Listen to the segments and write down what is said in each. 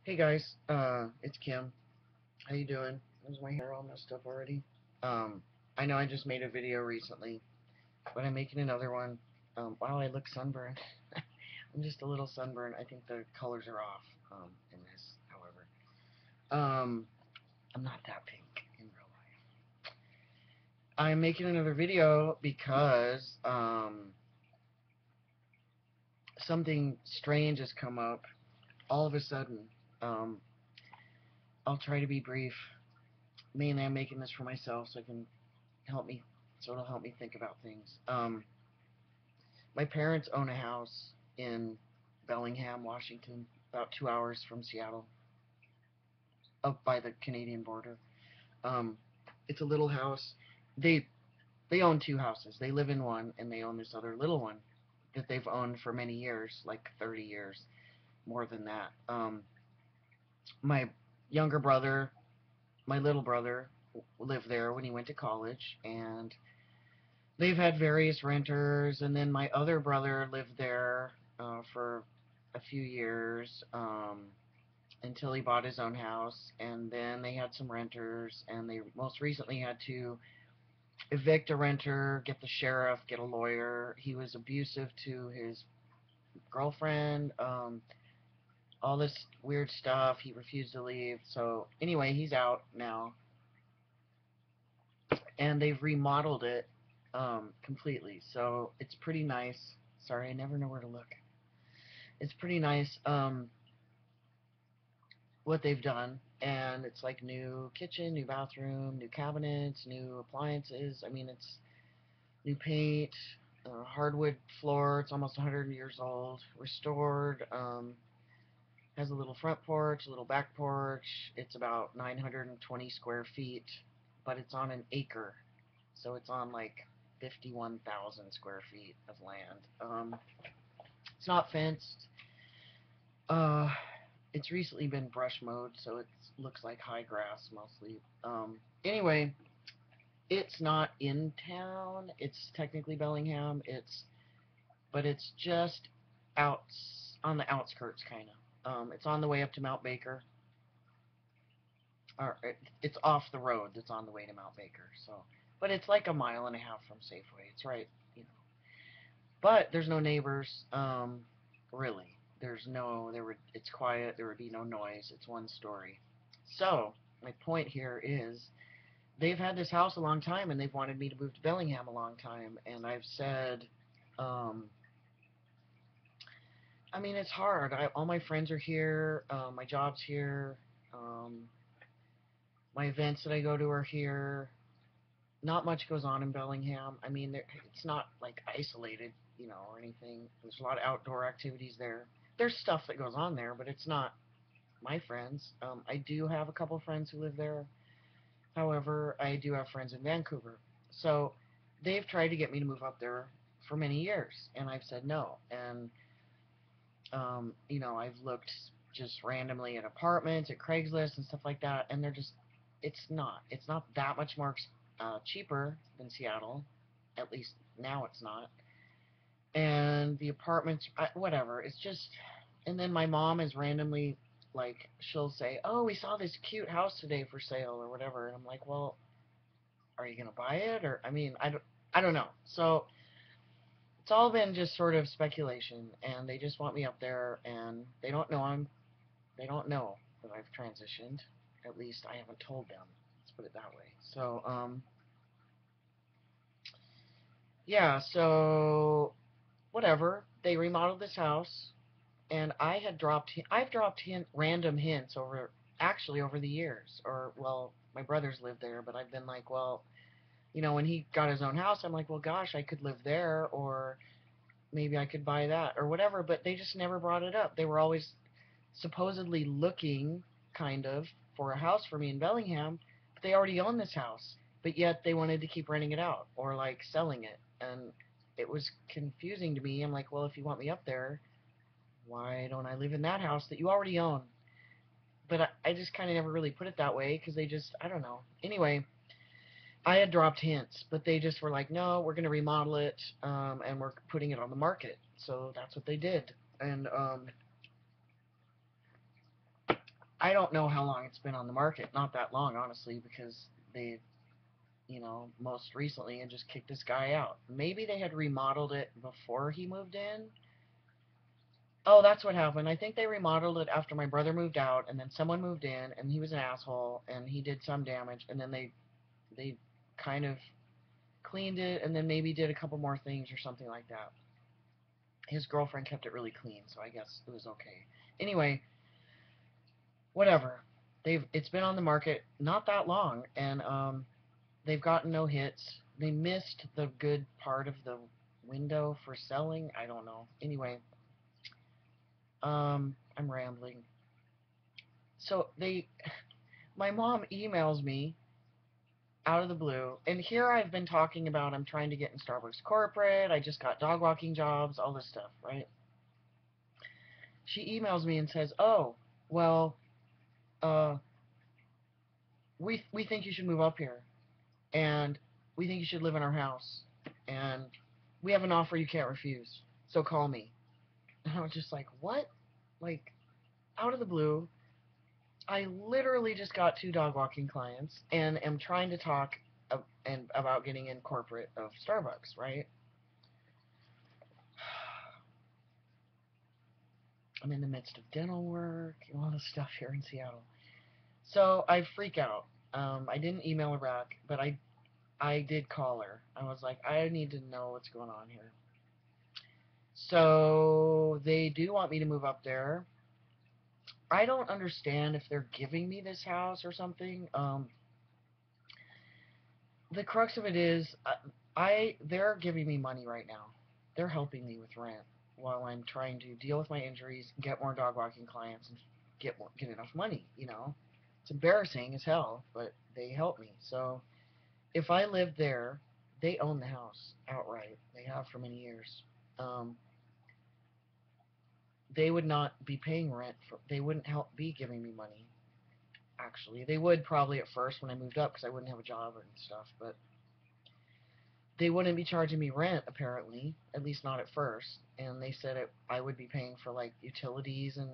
Hey guys, it's Kim. How you doing? Is my hair all messed up already? Um, I know I just made a video recently, but I'm making another one. Wow, I look sunburned. I'm just a little sunburned. I think the colors are off, in this, however. I'm not that pink in real life. I'm making another video because, something strange has come up all of a sudden. Um, I'll try to be brief. Mainly I'm making this for myself so I can help me so it'll help me think about things. My parents own a house in Bellingham, Washington, about 2 hours from Seattle, up by the Canadian border. Um, it's a little house. They they own two houses. They live in one, and they own this other little one that they've owned for many years, like 30 years, more than that. My younger brother, my little brother, lived there when he went to college, and they've had various renters, and then my other brother lived there for a few years until he bought his own house, and then they had some renters, and they most recently had to evict a renter, get the sheriff, get a lawyer. He was abusive to his girlfriend, all this weird stuff. He refused to leave. So anyway, he's out now, and they've remodeled it completely. So it's pretty nice. Sorry, I never know where to look. It's pretty nice what they've done, and it's like new kitchen, new bathroom, new cabinets, new appliances. I mean, it's new paint, hardwood floor. It's almost 100 years old. Restored. Has a little front porch, a little back porch. It's about 920 square feet, but it's on an acre, so it's on like 51,000 square feet of land. It's not fenced. Uh, it's recently been brush mowed, so it looks like high grass mostly. Anyway, it's not in town. It's technically Bellingham. But it's just out on the outskirts, kind of. It's on the way up to Mount Baker, or it's off the road that's on the way to Mount Baker. So, but it's like a mile and a half from Safeway. It's right, you know. But there's no neighbors, really. It's quiet, there would be no noise, it's one story. So, my point here is, they've had this house a long time, and they've wanted me to move to Bellingham a long time, and I've said, um, I mean, it's hard. All my friends are here, my job's here, um, my events that I go to are here. Not much goes on in Bellingham. I mean, it's not like isolated, or anything. There's a lot of outdoor activities there. There's stuff that goes on there, but it's not my friends. I do have a couple friends who live there. However, I do have friends in Vancouver. So they've tried to get me to move up there for many years, and I've said no. And I've looked just randomly at apartments, at Craigslist and stuff like that, and it's not that much more cheaper than Seattle. At least now it's not. And the apartments, whatever. It's just, and then my mom is randomly like, she'll say, "Oh, we saw this cute house today for sale," or whatever, and I'm like, "Well, are you gonna buy it?" Or I don't know. So it's all been just sort of speculation, and they just want me up there, and they don't know that I've transitioned. At least I haven't told them. Let's put it that way. So, yeah, so whatever. They remodeled this house, and I've dropped random hints over the years. Or, well, my brothers live there, but I've been like, well, when he got his own house, I'm like, well, gosh, I could live there, or maybe I could buy that, or whatever. But they just never brought it up. They were always supposedly looking, kind of, for a house for me in Bellingham, but they already own this house. But yet they wanted to keep renting it out or like selling it, and it was confusing to me. I'm like, well, if you want me up there, why don't I live in that house that you already own? But I just kind of never really put it that way because they just, I don't know. Anyway, I had dropped hints, but they just were like, no, we're going to remodel it, and we're putting it on the market. So that's what they did. And I don't know how long it's been on the market. Not that long, honestly, because they, most recently had just kicked this guy out. Maybe they had remodeled it before he moved in. Oh, that's what happened. I think they remodeled it after my brother moved out, and then someone moved in, and he was an asshole, and he did some damage, and then they kind of cleaned it, and then maybe did a couple more things or something like that. His girlfriend kept it really clean, so I guess it was okay. Anyway, whatever. It's been on the market not that long, and they've gotten no hits. They missed the good part of the window for selling. I don't know. Anyway, I'm rambling. So my mom emails me out of the blue, and here I've been talking about I'm trying to get in Starbucks corporate. I just got dog walking jobs, all this stuff, right? She emails me and says, "Oh, well, uh, we think you should move up here, and we think you should live in our house, and we have an offer you can't refuse. So call me." And I was just like, "What?" Like, out of the blue. I literally just got 2 dog walking clients and am trying to talk and about getting in corporate of Starbucks, right? I'm in the midst of dental work and all this stuff here in Seattle. So I freak out. I didn't email her back, but I did call her. I was like, I need to know what's going on here. So they do want me to move up there. I don't understand if they're giving me this house or something. The crux of it is, they're giving me money right now. They're helping me with rent while I'm trying to deal with my injuries, get more dog walking clients, and get enough money. It's embarrassing as hell, but they help me. So if I lived there, they own the house outright. They have for many years. Um, they would not be paying rent. They wouldn't help be giving me money. Actually, they would probably at first when I moved up because I wouldn't have a job and stuff, but they wouldn't be charging me rent apparently, at least not at first. And they said I would be paying for like utilities and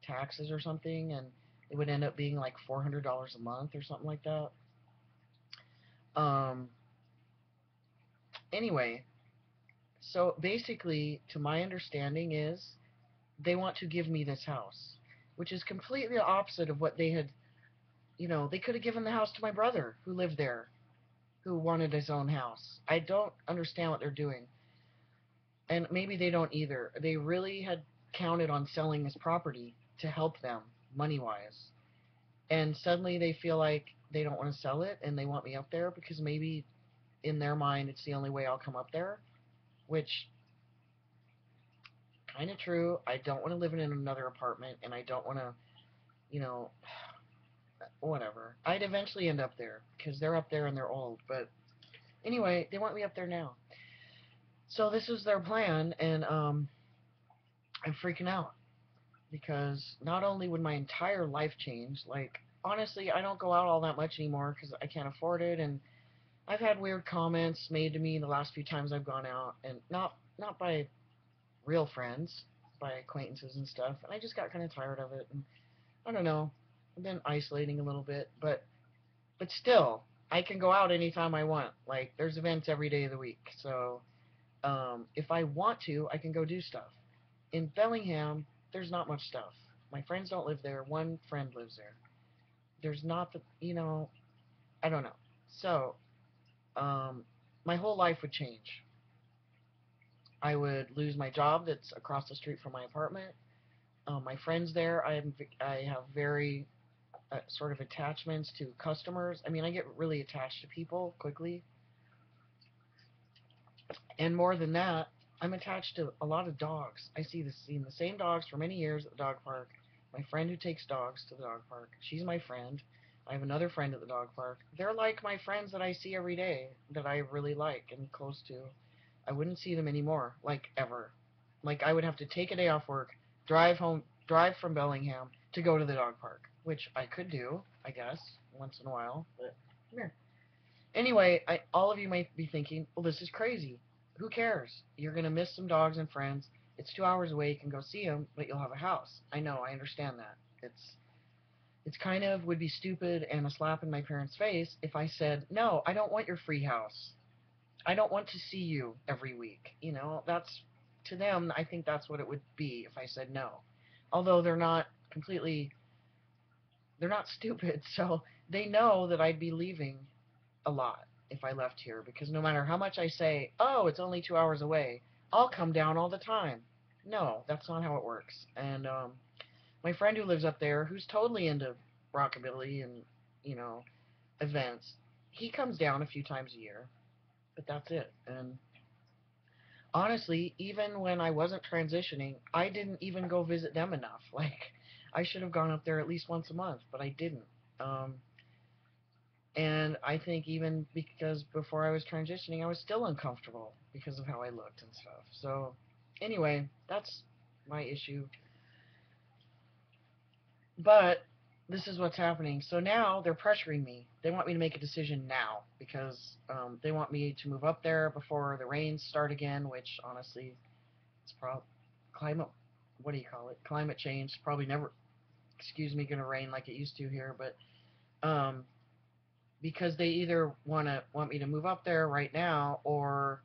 taxes or something, and it would end up being like $400 a month or something like that. Um, anyway, so basically, to my understanding, is they want to give me this house, which is completely the opposite of what they had. They could have given the house to my brother who lived there, who wanted his own house. I don't understand what they're doing. And maybe they don't either. They really had counted on selling this property to help them money-wise. And suddenly they feel like they don't want to sell it and they want me up there because maybe in their mind it's the only way I'll come up there, which kind of true. I don't want to live in another apartment and I don't want to, you know, whatever. I'd eventually end up there because they're up there and they're old. But anyway, they want me up there now. So this is their plan, and I'm freaking out because not only would my entire life change, like, honestly, I don't go out all that much anymore because I can't afford it, and I've had weird comments made to me the last few times I've gone out, and not by real friends, by acquaintances and stuff, and I just got kind of tired of it, and I don't know, I've been isolating a little bit, but still, I can go out anytime I want. Like, there's events every day of the week, so if I want to, I can go do stuff. In Bellingham, there's not much stuff. My friends don't live there. One friend lives there. There's not I don't know. So, um, my whole life would change. I would lose my job that's across the street from my apartment. My friends there, I have very sort of attachments to customers. I mean, I get really attached to people quickly. And more than that, I'm attached to a lot of dogs. Seen the same dogs for many years at the dog park. My friend who takes dogs to the dog park, she's my friend. I have another friend at the dog park. They're like my friends that I see every day that I really like and close to. I wouldn't see them anymore, like ever. Like I would have to take a day off work, drive from Bellingham to go to the dog park, which I could do, I guess, once in a while. But come here. Anyway, all of you might be thinking, well, this is crazy. Who cares? You're going to miss some dogs and friends. It's 2 hours away. You can go see them, but you'll have a house. I know. I understand that. It's kind of would be stupid and a slap in my parents' face if I said, no, I don't want your free house. I don't want to see you every week. You know, that's, to them, I think that's what it would be if I said no. Although they're not stupid, so they know that I'd be leaving a lot if I left here, because no matter how much I say, oh, it's only 2 hours away, I'll come down all the time. No, that's not how it works. And my friend who lives up there, who's totally into rockabilly and, you know, events, he comes down a few times a year, but that's it. And honestly, even when I wasn't transitioning, I didn't even go visit them enough. Like, I should have gone up there at least once a month, but I didn't. Um, and I think even because before I was transitioning, I was still uncomfortable because of how I looked and stuff. So, anyway, that's my issue. But this is what's happening. So now they're pressuring me. They want me to make a decision now because they want me to move up there before the rains start again, which honestly, it's probably climate. What do you call it? Climate change. It's probably never, excuse me, going to rain like it used to here. But because they either want me to move up there right now or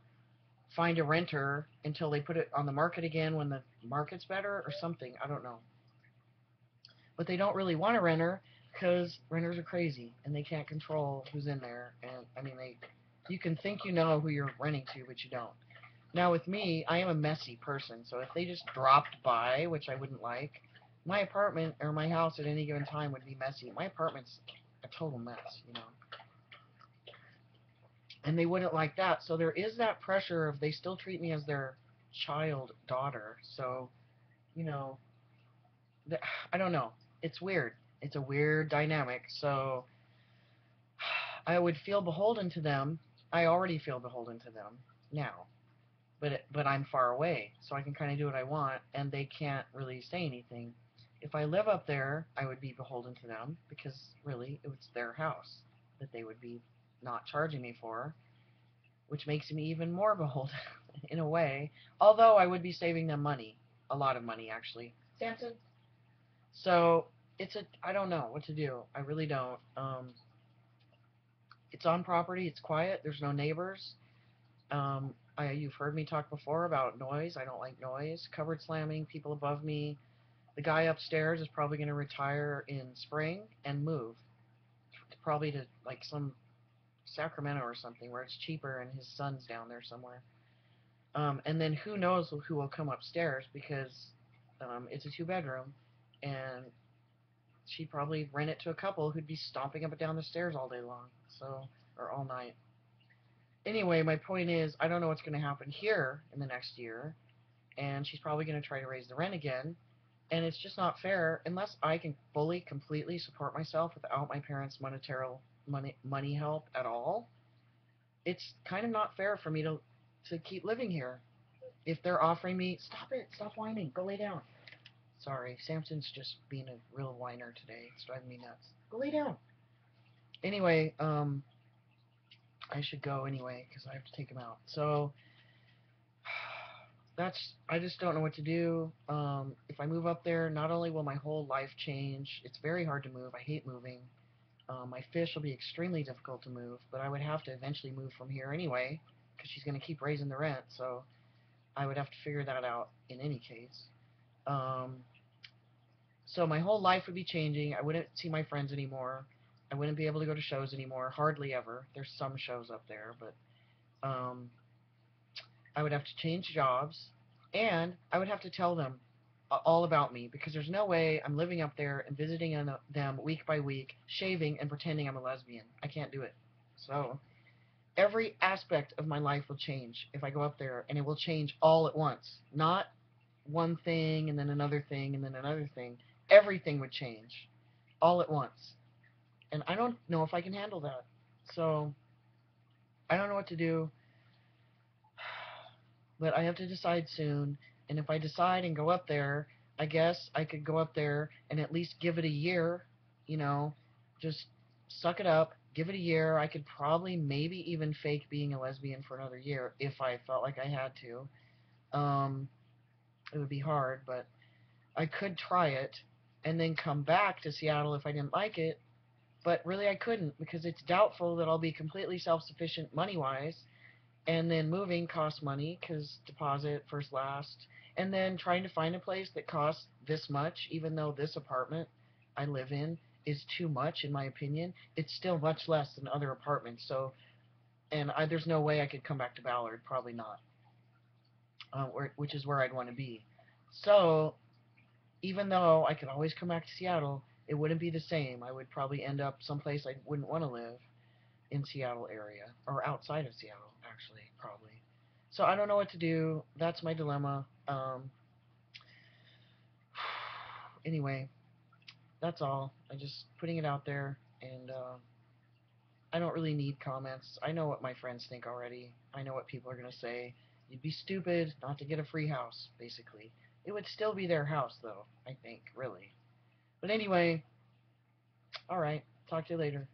find a renter until they put it on the market again when the market's better or something. I don't know. But they don't really want a renter because renters are crazy and they can't control who's in there. And I mean, you can think you know who you're renting to, but you don't. Now with me, I am a messy person, so if they just dropped by, which I wouldn't like, my apartment or my house at any given time would be messy. My apartment's a total mess, you know. And they wouldn't like that. So there is that pressure of they still treat me as their child daughter. So, you know, I don't know. It's weird. It's a weird dynamic. So I would feel beholden to them. I already feel beholden to them now, but I'm far away, so I can kind of do what I want, and they can't really say anything. If I live up there, I would be beholden to them because really it's their house that they would be not charging me for, which makes me even more beholden in a way. Although I would be saving them money, a lot of money actually. Samson. So I don't know what to do. I really don't. It's on property. It's quiet. There's no neighbors. You've heard me talk before about noise. I don't like noise. Cupboard slamming, people above me. The guy upstairs is probably going to retire in spring and move, probably to like some Sacramento or something where it's cheaper and his son's down there somewhere. And then who knows who will come upstairs because it's a two-bedroom, and she'd probably rent it to a couple who'd be stomping up and down the stairs all day long, so or all night. Anyway, my point is, I don't know what's going to happen here in the next year, and she's probably going to try to raise the rent again, and it's just not fair unless I can fully, completely support myself without my parents' money help at all. It's kind of not fair for me to keep living here. If they're offering me, stop whining, go lay down. Sorry, Samson's just being a real whiner today. It's driving me nuts. Go lay down. Anyway, I should go anyway because I have to take him out. So I just don't know what to do. If I move up there, not only will my whole life change, it's very hard to move. I hate moving. My fish will be extremely difficult to move, but I would have to eventually move from here anyway because she's going to keep raising the rent. So I would have to figure that out in any case. Um, so my whole life would be changing. I wouldn't see my friends anymore. I wouldn't be able to go to shows anymore, hardly ever. There's some shows up there, but I would have to change jobs, and I would have to tell them all about me because there's no way I'm living up there and visiting them week by week, shaving and pretending I'm a lesbian. I can't do it. So every aspect of my life will change if I go up there, and it will change all at once. Not one thing and then another thing and then another thing. Everything would change all at once. And I don't know if I can handle that. So I don't know what to do, but I have to decide soon. And if I decide and go up there, I guess I could go up there and at least give it a year, you know, just suck it up, give it a year. I could probably maybe even fake being a lesbian for another year if I felt like I had to. It would be hard, but I could try it. and then come back to Seattle if I didn't like it. But really, I couldn't because it's doubtful that I'll be completely self-sufficient money-wise. And then moving costs money because deposit, first, last. And then trying to find a place that costs this much, even though this apartment I live in is too much, in my opinion, it's still much less than other apartments. So, and there's no way I could come back to Ballard. Probably not. Which is where I'd want to be. So, even though I could always come back to Seattle, it wouldn't be the same. I would probably end up someplace I wouldn't want to live in Seattle area or outside of Seattle, actually, probably. So I don't know what to do. That's my dilemma. Anyway, that's all. I'm just putting it out there, and I don't really need comments. I know what my friends think already. I know what people are gonna say. You'd be stupid not to get a free house, basically. It would still be their house, though, I think, really. But anyway, alright. Talk to you later.